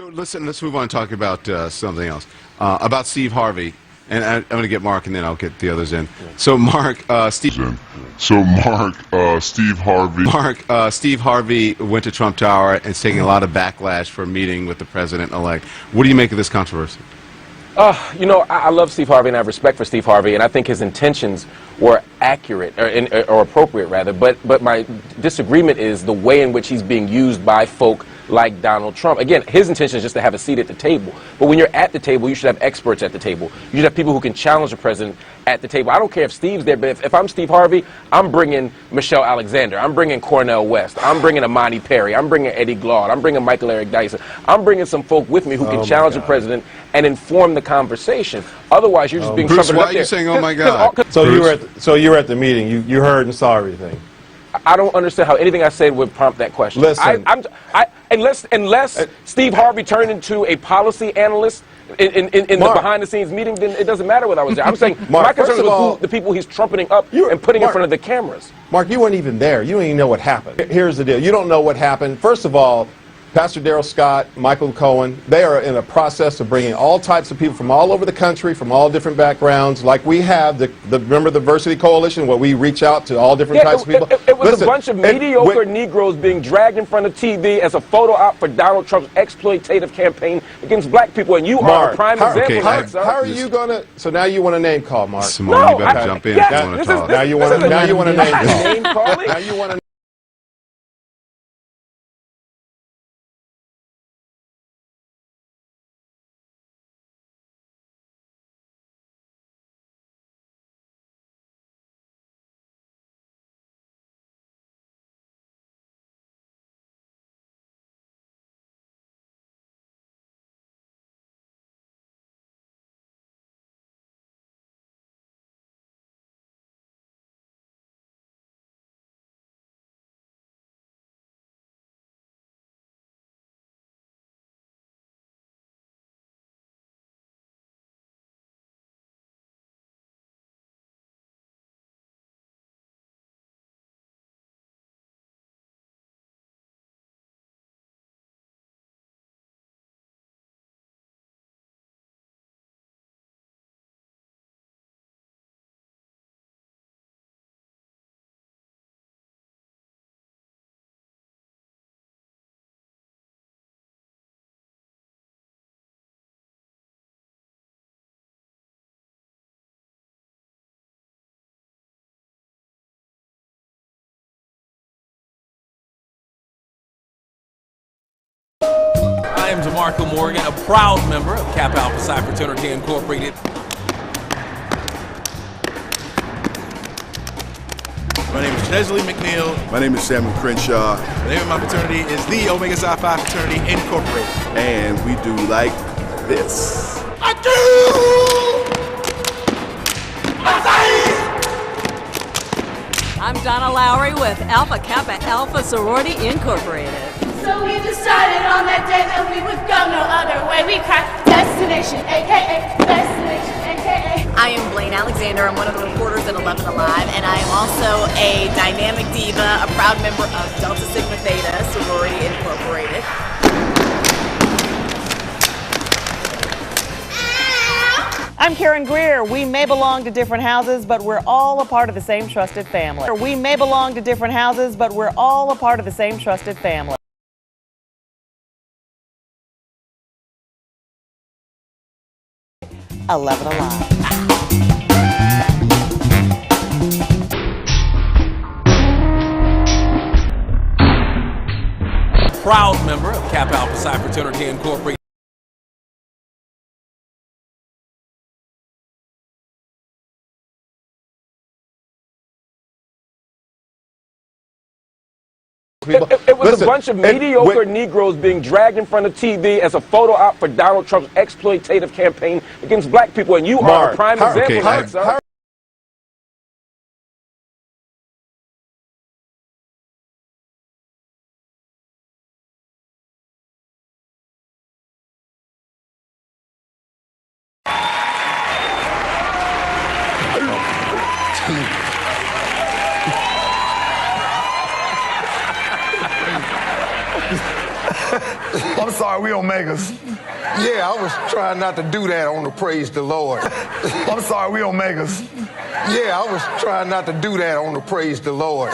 So listen, let's move on and talk about something else. About Steve Harvey. And I'm going to get Mark, and then I'll get the others in. So, Steve Harvey went to Trump Tower and is taking a lot of backlash for meeting with the president-elect. What do you make of this controversy? You know, I love Steve Harvey, and I have respect for Steve Harvey, and I think his intentions were accurate, or appropriate, rather. But my disagreement is the way in which he's being used by folk like Donald Trump. Again, his intention is just to have a seat at the table. But when you're at the table, you should have experts at the table. You should have people who can challenge the president at the table. I don't care if Steve's there, but if I'm Steve Harvey, I'm bringing Michelle Alexander. I'm bringing Cornel West. I'm bringing Amani Perry. I'm bringing Eddie Glaude. I'm bringing Michael Eric Dyson. I'm bringing some folk with me who can challenge the president and inform the conversation. Otherwise, you're just being Bruce, trumpeted why up are there. you saying, oh my God? So you were at the meeting. You heard and saw everything. I don't understand how anything I said would prompt that question. Listen. Unless Steve Harvey turned into a policy analyst in the behind-the-scenes meeting, then it doesn't matter what I was there. I'm saying my concern is with the people he's trumpeting up and putting in front of the cameras. Mark, you weren't even there. You don't even know what happened. Here's the deal. You don't know what happened. First of all, Pastor Darrell Scott, Michael Cohen, they are in a process of bringing all types of people from all over the country, from all different backgrounds, like we have, remember the Diversity Coalition, where we reach out to all different types of people? It was a bunch of mediocre Negroes being dragged in front of TV as a photo op for Donald Trump's exploitative campaign against black people, and you are a prime example of that, sir. How are you going to, so now you want a name call, Mark? Simone, you better jump in if you want to talk. Now you want a name call. Now you want to I am DeMarco Morgan, a proud member of Kappa Alpha Psi Fraternity Incorporated. My name is Chesley McNeil. My name is Samuel Crenshaw. The name of my fraternity is the Omega Psi Phi Fraternity Incorporated. And we do like this. I do! I'm Donna Lowry with Alpha Kappa Alpha Sorority Incorporated. So we decided on that day that we would go no other way. We cried, destination, aka, destination, aka. I am Blaine Alexander. I'm one of the reporters at 11 Alive, and I am also a dynamic diva, a proud member of Delta Sigma Theta Sorority Incorporated. I'm Karen Greer. We may belong to different houses, but we're all a part of the same trusted family. We may belong to different houses, but we're all a part of the same trusted family. 11 Alive. Proud member of Kappa Alpha Psi Fraternity Incorporated. It was a bunch of mediocre Negroes being dragged in front of TV as a photo op for Donald Trump's exploitative campaign against black people, and you are a prime example of that, sir. I'm sorry. sorry, we Omegas. Yeah, I was trying not to do that on the Praise the Lord. I'm sorry, we Omegas. Yeah, I was trying not to do that on the Praise the Lord.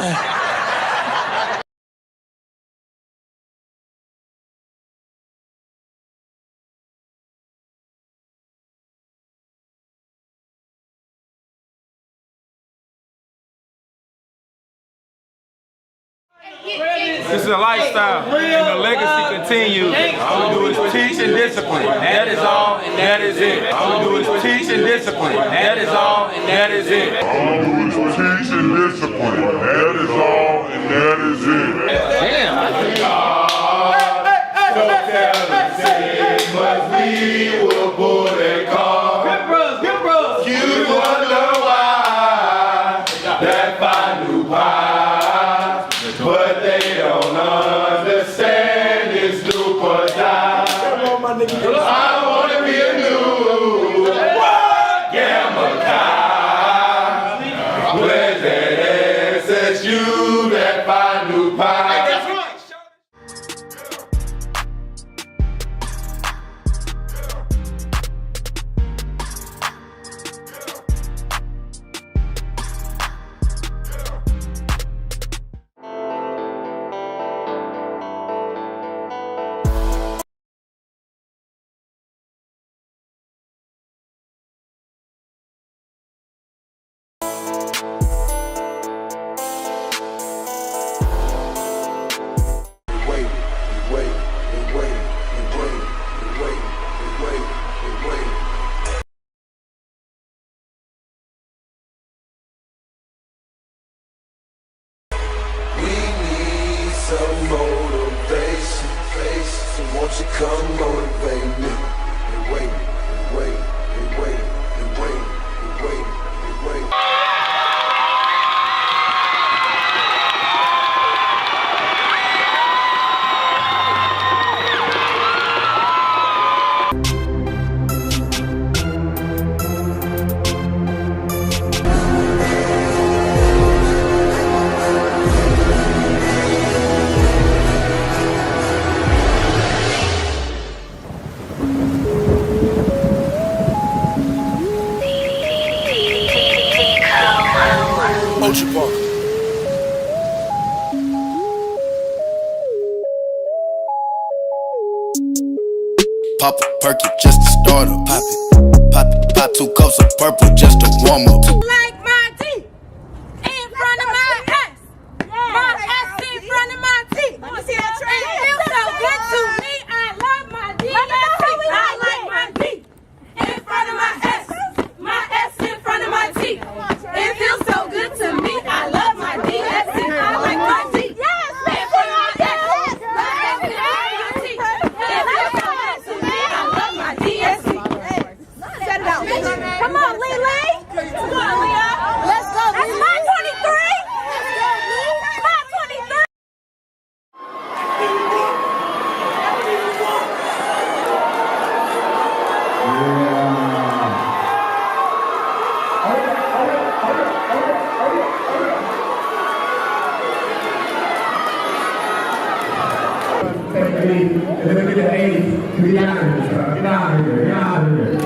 This is a lifestyle, and the legacy continues. All we do is teach and discipline. That is all, and that is it. All we do is teach and discipline. That is all, and that is it. All we do is teach and discipline. That is all, and that is it. Damn. But we will pull that car. Good bros. You wonder why that fine new pie, but they don't understand it's do or die. I wanna be a new gamma guy. Where's that SSU, that fine new pie? Some motivation, so won't you come motivate me? Hey, wait, hey, wait, hey, wait, hey, wait, hey, wait, hey, wait. Ocean Park. Pop a perky just to start up. Pop it. Pop 2 cups of purple just to warm up. Like my D in front of my ass. My ass in front of my teeth. Let me see that train. It feels so good to me. I love my D. I like my D in front of my ass. My ass in front of my teeth. It feels so good to me. I love my D. That's it. I like my D. Yes. In front of my ass. My ass in front of my teeth. It feels so good to me. I love my D. That's it. Set it out. Come on, Lily. Come on, Leah. Let's go. That's my 23. My 23. Look at the 80s. Get out of here, bro. Get out of here. Get out of here.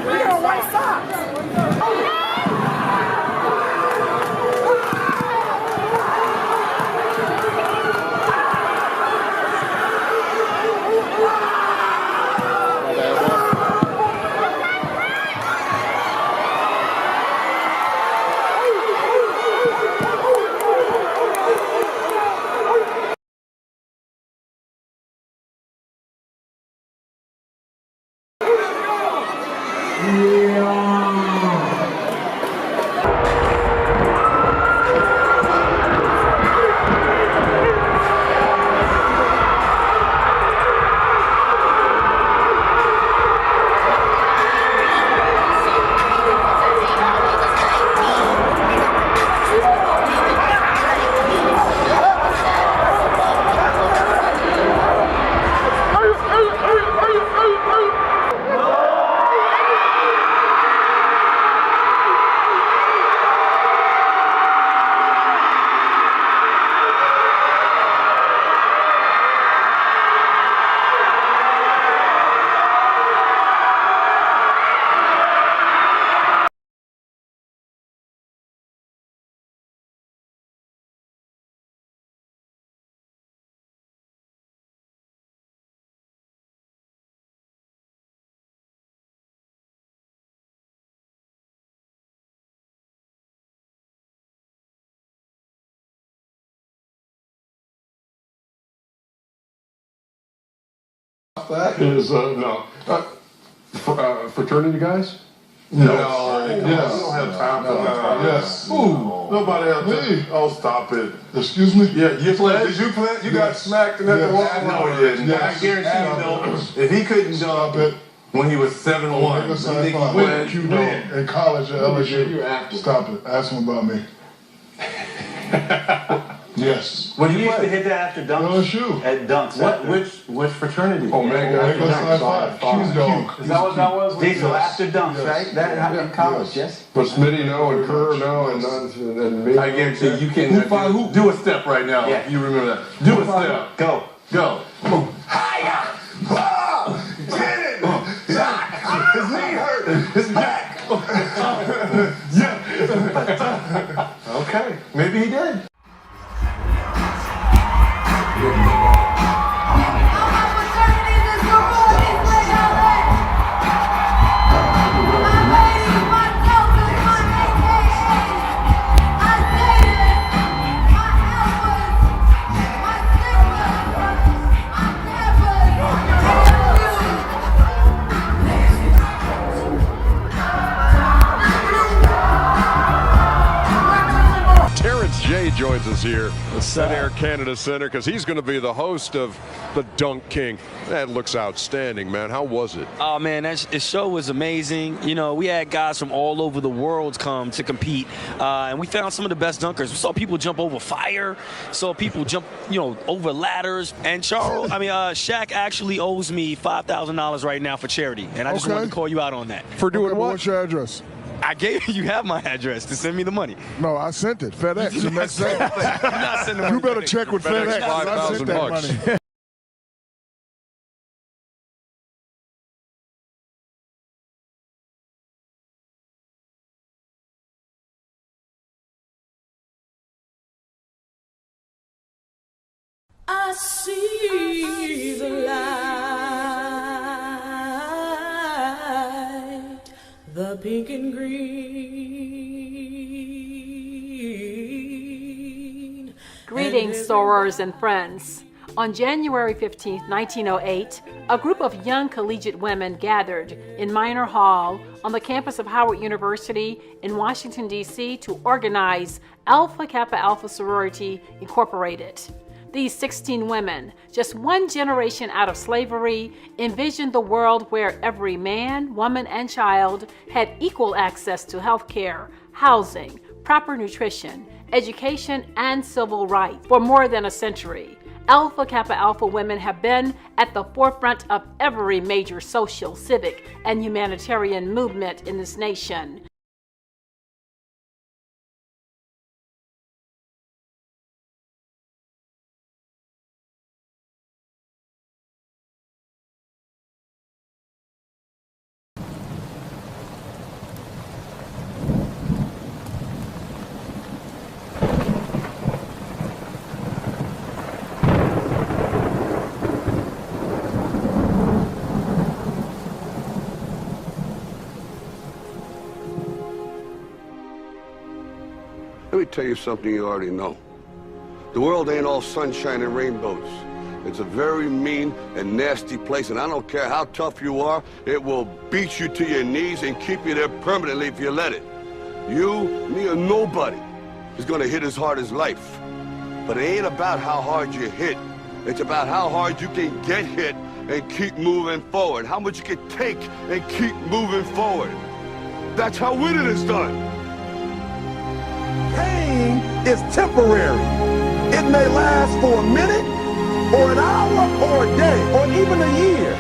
We're on white socks. That is, no. Fraternity guys? No. Yes. We don't have time for that. Yes. Ooh. Nobody else. Me? Oh, stop it. Excuse me? Yeah, you played. Did you play? You got smacked and had to walk. No, he didn't. I guarantee you don't. If he couldn't jump it when he was 7'1", you think he went? You did. In college at LSU. Stop it. Ask him about me. Yes. Well, you used to hit that after dunks? LSU. At dunks. Which fraternity? Oh, man, she's dog. Is that what that was? Diesel after dunks, right? That happened in college, yes? But Smitty, no, and Kerr, no, and me. I guarantee you can do a step right now. Yeah. You remember that. Do a step. Go. Go. Hiya! Get it! His knee hurt. His back. Yeah. Okay. Maybe he did. Joins us here at Sun Air Canada Center because he's going to be the host of the Dunk King. That looks outstanding, man. How was it? Oh, man, that show was amazing. You know, we had guys from all over the world come to compete, and we found some of the best dunkers. We saw people jump over fire, saw people jump, over ladders. And Shaq actually owes me $5,000 right now for charity, and I just wanted to call you out on that. For doing what? What's your address? I gave you have my address to send me the money. No, I sent it. FedEx. You're not sending money. You better check with FedEx. I sent that money. I see the light, the pink and green. Greetings, sorors and friends. On January 15, 1908, a group of young collegiate women gathered in Minor Hall on the campus of Howard University in Washington, D.C. to organize Alpha Kappa Alpha Sorority Incorporated. These 16 women, just one generation out of slavery, envisioned the world where every man, woman, and child had equal access to health care, housing, proper nutrition, education, and civil rights. For more than a century, Alpha Kappa Alpha women have been at the forefront of every major social, civic, and humanitarian movement in this nation. Let me tell you something you already know. The world ain't all sunshine and rainbows. It's a very mean and nasty place, and I don't care how tough you are, it will beat you to your knees and keep you there permanently if you let it. You, me, or nobody is gonna hit as hard as life. But it ain't about how hard you hit. It's about how hard you can get hit and keep moving forward. How much you can take and keep moving forward. That's how winning is done. Pain is temporary. It may last for a minute, or an hour, or a day, or even a year.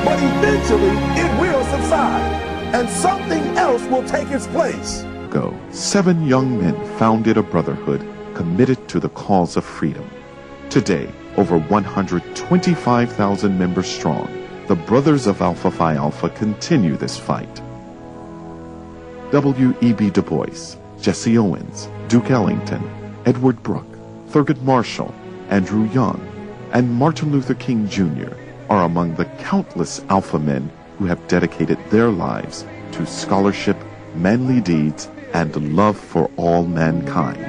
But eventually, it will subside, and something else will take its place. 7 young men founded a brotherhood committed to the cause of freedom. Today, over 125,000 members strong, the Brothers of Alpha Phi Alpha continue this fight. W.E.B. Du Bois, Jesse Owens, Duke Ellington, Edward Brooke, Thurgood Marshall, Andrew Young, and Martin Luther King Jr. are among the countless alpha men who have dedicated their lives to scholarship, manly deeds, and love for all mankind.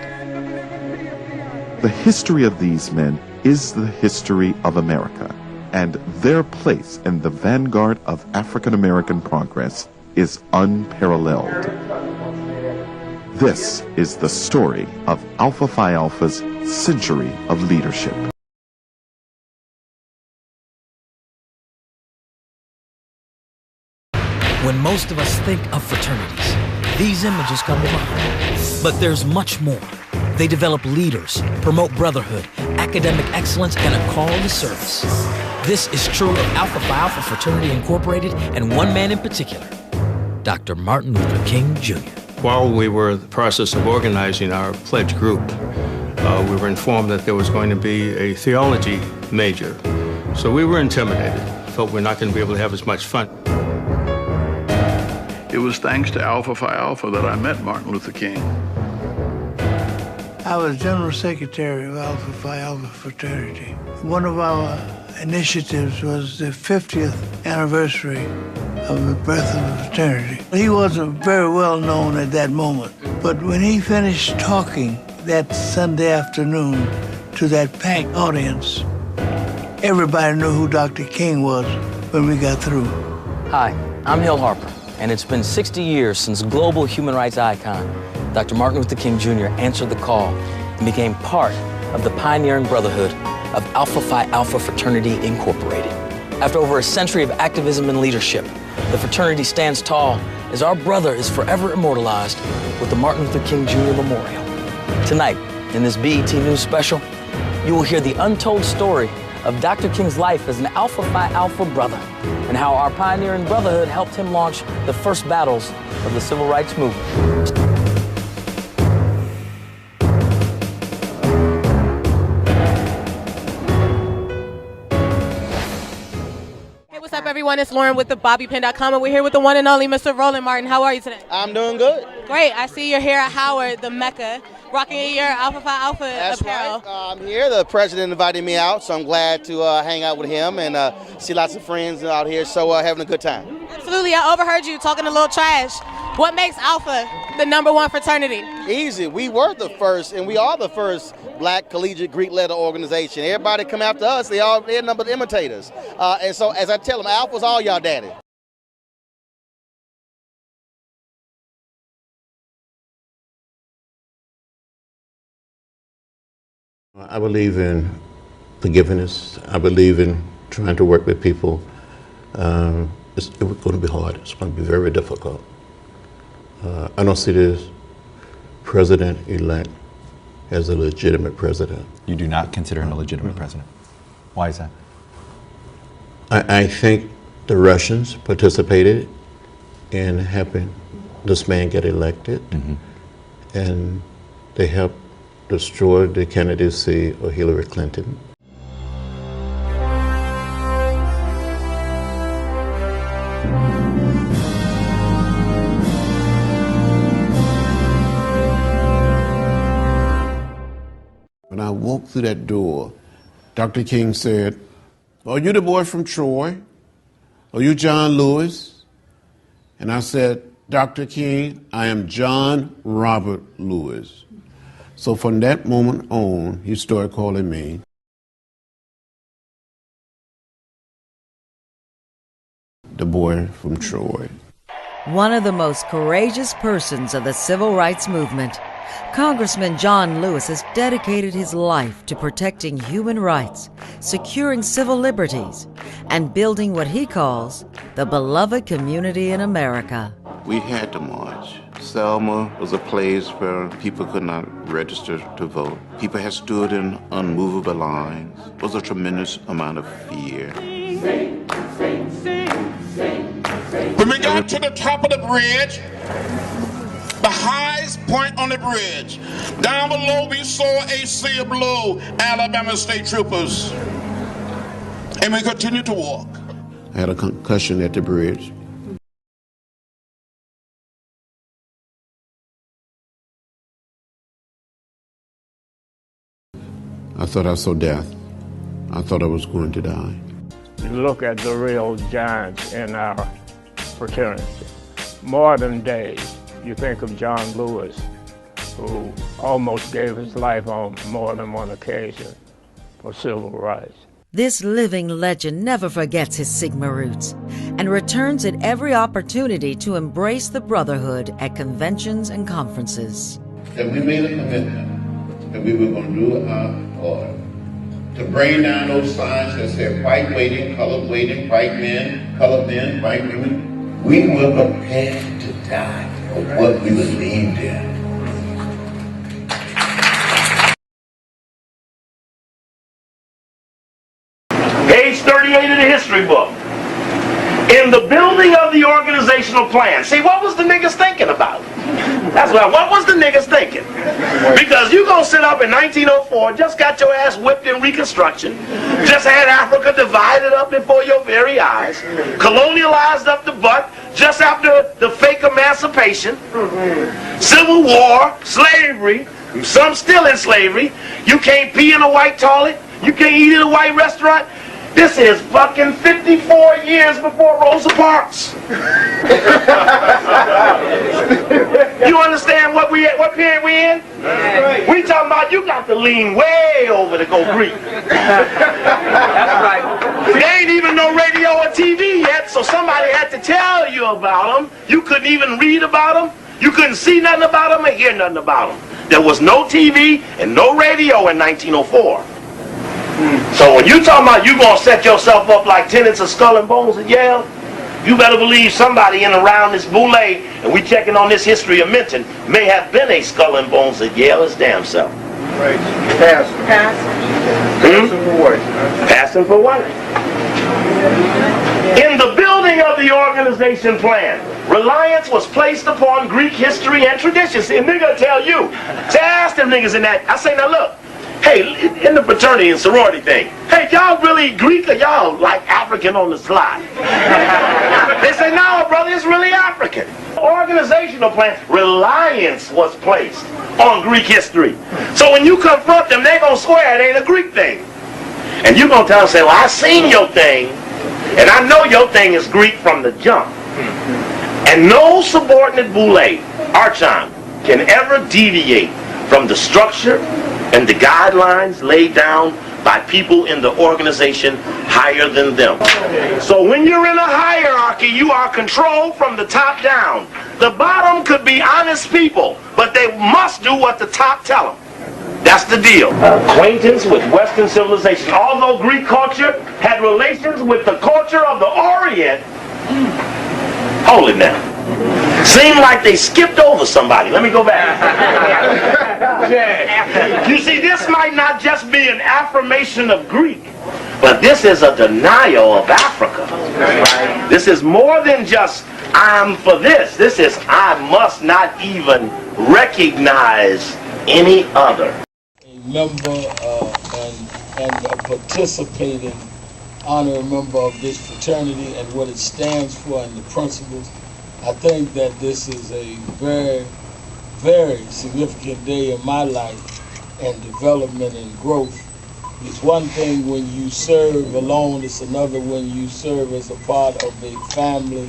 The history of these men is the history of America, and their place in the vanguard of African American progress is unparalleled. This is the story of Alpha Phi Alpha's century of leadership. When most of us think of fraternities, these images come to mind. But there's much more. They develop leaders, promote brotherhood, academic excellence, and a call to service. This is true of Alpha Phi Alpha Fraternity Incorporated and one man in particular, Dr. Martin Luther King Jr. While we were in the process of organizing our pledge group, we were informed that there was going to be a theology major. So we were intimidated, felt we're not going to be able to have as much fun. It was thanks to Alpha Phi Alpha that I met Martin Luther King. I was General Secretary of Alpha Phi Alpha Fraternity. One of our initiatives was the 50th anniversary of the birth of the fraternity. He wasn't very well known at that moment, but when he finished talking that Sunday afternoon to that packed audience, everybody knew who Dr. King was when we got through. Hi, I'm Hill Harper, and it's been 60 years since global human rights icon Dr. Martin Luther King Jr. answered the call and became part of the pioneering brotherhood of Alpha Phi Alpha Fraternity Incorporated. After over a century of activism and leadership, the fraternity stands tall as our brother is forever immortalized with the Martin Luther King Jr. Memorial. Tonight, in this BET News special, you will hear the untold story of Dr. King's life as an Alpha Phi Alpha brother and how our pioneering brotherhood helped him launch the first battles of the civil rights movement. What's up, everyone? It's Lauren with the BobbyPin.com, and we're here with the one and only Mr. Roland Martin. How are you today? I'm doing good. Great. I see you're here at Howard, the Mecca, rocking your Alpha Phi Alpha That's apparel. Right. I'm here. The president invited me out, so I'm glad to hang out with him and see lots of friends out here, so having a good time. Absolutely. I overheard you talking a little trash. What makes Alpha the #1 fraternity? Easy. We were the first, and we are the first black collegiate Greek letter organization. Everybody come after us, they're number of imitators. And so as I tell them, Alpha's all y'all daddy. I believe in forgiveness. I believe in trying to work with people. It's going to be hard. It's going to be very difficult. I don't see this president-elect as a legitimate president. You do not consider him a legitimate president. Why is that? I think the Russians participated in helping this man get elected, and they helped destroy the candidacy of Hillary Clinton. When I walked through that door, Dr. King said, "Are you the boy from Troy? Are you John Lewis?" And I said, "Dr. King, I am John Robert Lewis." So from that moment on, he started calling me the boy from Troy. One of the most courageous persons of the civil rights movement, Congressman John Lewis has dedicated his life to protecting human rights, securing civil liberties, and building what he calls the beloved community in America. We had to march. Selma was a place where people could not register to vote. People had stood in unmovable lines. There was a tremendous amount of fear. When we got to the top of the bridge, the highest point on the bridge, down below we saw a sea of blue Alabama state troopers. And we continued to walk. I had a concussion at the bridge. I thought I saw death. I thought I was going to die. You look at the real giants in our fraternity. Modern days, you think of John Lewis, who almost gave his life on more than one occasion for civil rights. This living legend never forgets his Sigma roots and returns at every opportunity to embrace the brotherhood at conventions and conferences. That we made a commitment that we were going to do our part to bring down those signs that said white waiting, colored waiting, white men, colored men, white women. We were prepared to die for what we believed in. Page 38 of the history book. In the building of the organizational plan. See, what was the niggas thinking about? That's what was the niggas thinking? Because you gonna sit up in 1904, just got your ass whipped in Reconstruction, just had Africa divided up before your very eyes, colonialized up the butt, just after the fake emancipation, Civil War, slavery, some still in slavery, you can't pee in a white toilet, you can't eat in a white restaurant. This is fucking 54 years before Rosa Parks. You understand what period we in? We talking about you got to lean way over to go Greek. That's right. There ain't even no radio or TV yet, so somebody had to tell you about them. You couldn't even read about them. You couldn't see nothing about them or hear nothing about them. There was no TV and no radio in 1904. So when you talking about you gonna set yourself up like tenants of Skull and Bones at Yale, you better believe somebody in around this Boule, and we checking on this history of Minton, may have been a Skull and Bones at Yale his damn self. Right. Pass. Passing for what? Passing for what? In the building of the organization plan, reliance was placed upon Greek history and tradition. See, a nigga tell you. Say, ask them niggas in that. I say, now look. Hey, in the fraternity and sorority thing, hey, y'all really Greek or y'all like African on the slide? They say, no, brother, it's really African. Organizational plan, reliance was placed on Greek history. So when you confront them, they gonna swear it ain't a Greek thing. And you gonna tell them, say, well, I seen your thing, and I know your thing is Greek from the jump. And no subordinate Boule, Archon, can ever deviate from the structure and the guidelines laid down by people in the organization higher than them. So when you're in a hierarchy, you are controlled from the top down. The bottom could be honest people, but they must do what the top tell them. That's the deal. Acquaintance with Western civilization. Although Greek culture had relations with the culture of the Orient, hold it now. Seemed like they skipped over somebody. Let me go back. You see, this might not just be an affirmation of Greek, but this is a denial of Africa. This is more than just, I'm for this. This is, I must not even recognize any other. A member and a participating honorary member of this fraternity and what it stands for and the principles. I think that this is a very, very significant day in my life and development and growth. It's one thing when you serve alone, it's another when you serve as a part of a family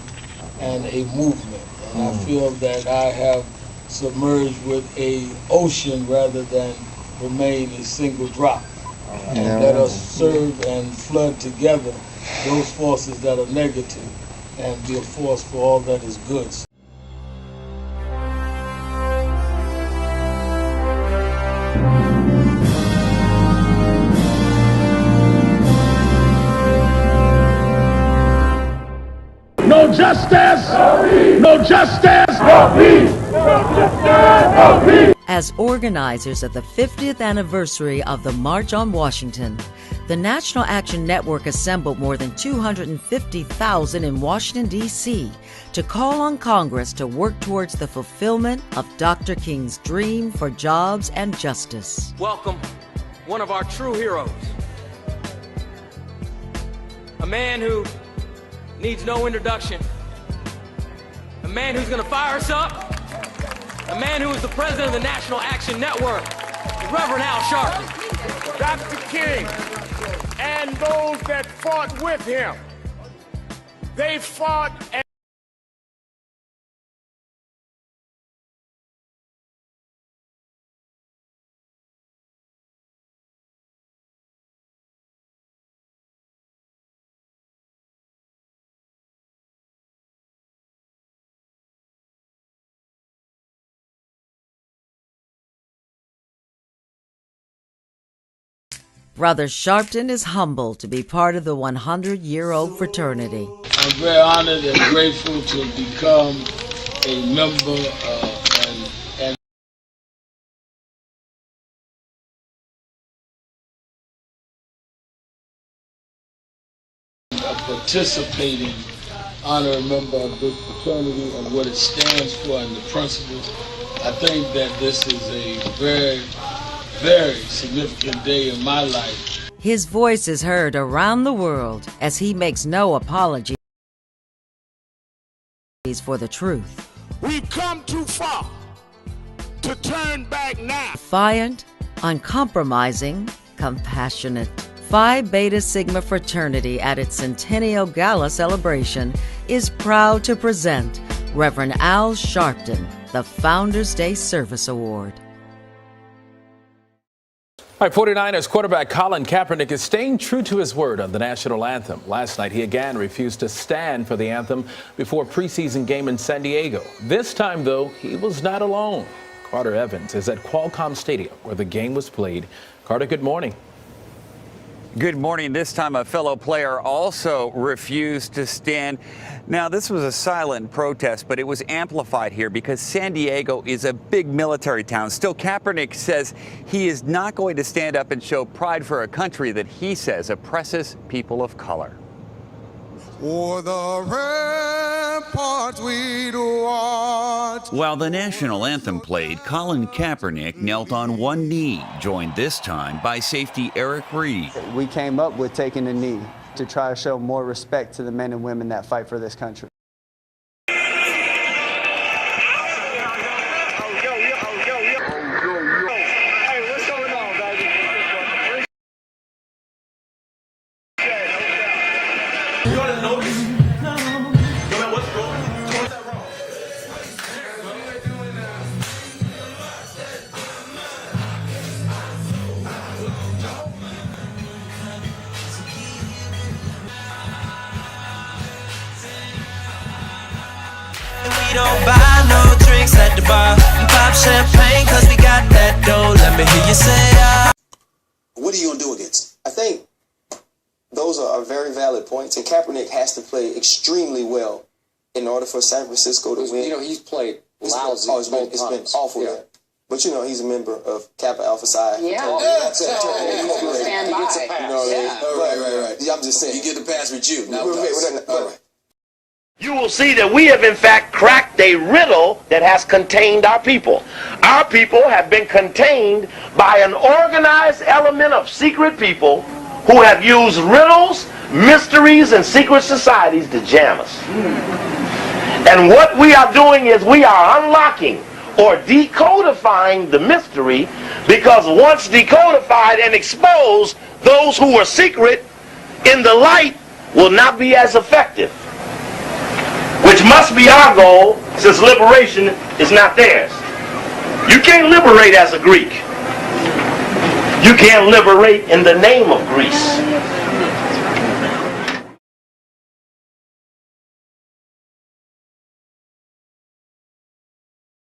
and a movement. And I feel that I have submerged with an ocean rather than remain a single drop. And let us serve and flood together those forces that are negative and be a force for all that is good. No justice! No justice! No peace! No justice! No peace! As organizers of the 50th anniversary of the March on Washington, the National Action Network assembled more than 250,000 in Washington, D.C. to call on Congress to work towards the fulfillment of Dr. King's dream for jobs and justice. Welcome one of our true heroes. A man who needs no introduction. A man who's going to fire us up. A man who is the president of the National Action Network, Reverend Al Sharpton. Dr. King and those that fought with him, they fought Brother Sharpton is humbled to be part of the 100-year-old fraternity. I'm very honored and grateful to become a member and a participating honorary member of this fraternity and what it stands for and the principles. I think that this is a very, very significant day in my life. His voice is heard around the world as he makes no apologies for the truth. We've come too far to turn back now. Defiant, uncompromising, compassionate. Phi Beta Sigma Fraternity at its Centennial Gala celebration is proud to present Reverend Al Sharpton, the Founders Day Service Award. All right, 49ers quarterback Colin Kaepernick is staying true to his word on the national anthem. Last night, he again refused to stand for the anthem before a preseason game in San Diego. This time, though, he was not alone. Carter Evans is at Qualcomm Stadium, where the game was played. Carter, good morning. Good morning. This time a fellow player also refused to stand. Now, this was a silent protest, but it was amplified here because San Diego is a big military town. Still, Kaepernick says he is not going to stand up and show pride for a country that he says oppresses people of color. For the ramparts we'd watch. While the national anthem played, Colin Kaepernick knelt on one knee, joined this time by safety Eric Reed. We came up with taking a knee to try to show more respect to the men and women that fight for this country. We don't buy no drinks at the bar. Pop champagne cause we got that dough. Let me hear you say What are you going to do against it? I think those are very valid points, and Kaepernick has to play extremely well in order for San Francisco to win. You know, he's played lousy. It's been awful. Yeah. But, you know, he's a member of Kappa Alpha Psi. Yeah. Stand by. Right. I'm just saying. You get the pass with you. You will see that we have in fact cracked a riddle that has contained our people. Our people have been contained by an organized element of secret people who have used riddles, mysteries, and secret societies to jam us. And what we are doing is we are unlocking or decodifying the mystery, because once decodified and exposed, those who are secret in the light will not be as effective. Which must be our goal, since liberation is not theirs. You can't liberate as a Greek. You can't liberate in the name of Greece.